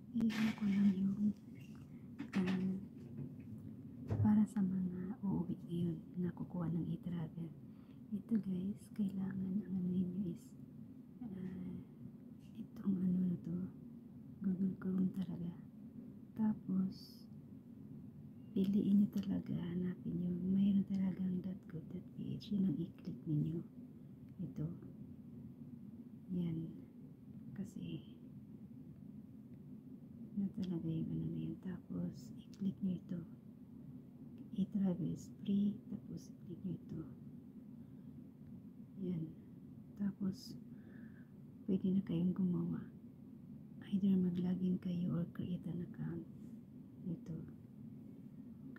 Iyan ko lang yung para sa mga uuwi ngayon na kukuha ng e-travel. Ito guys, kailangan ang ano ninyo is itong ano na to, Google Chrome talaga. Tapos piliin nyo talaga, hanapin nyo, mayroon talagang .gov.ph, yun ang i-click ninyo. Ito, yan, kasi na talaga yung ano na yun. Tapos i-click nyo ito, e-travel is free, tapos i-click nyo ito, yan. Tapos pwede na kayong gumawa, either mag-login kayo or create an account. Ito,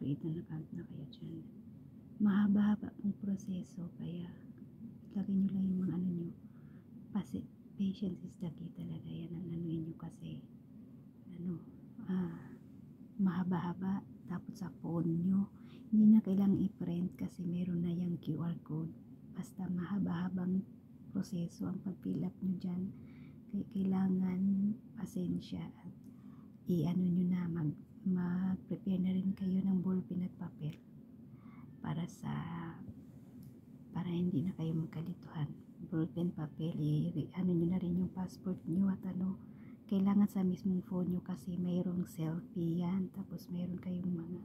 create an account na kayo dyan. Mahaba-haba pong proseso, kaya lagay nyo lang yung mga ano nyo. Patience is the key talaga, yan ang ano nyo, kasi ano, mahaba-haba. Tapos sa phone nyo, hindi na kailangang i-print kasi meron na yung QR code. Basta mahaba-habang proseso ang pag-fill up nyo dyan, kailangan pasensya at i-ano nyo na, mag-prepare na rin kayo ng ballpen at papel para hindi na kayo magkalituhan. Ballpen, papel, ano nyo na rin yung passport nyo at ano, kailangan sa mismong phone nyo kasi mayroong selfie yan. Tapos mayroon kayong mga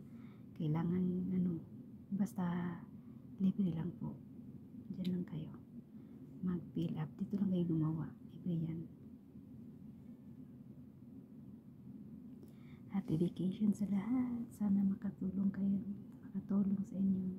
kailangan ano, basta libre lang po. Diyan lang kayo mag-fill up, dito lang kayo gumawa, libre yan. Happy vacation sa lahat, sana makatulong sa inyo.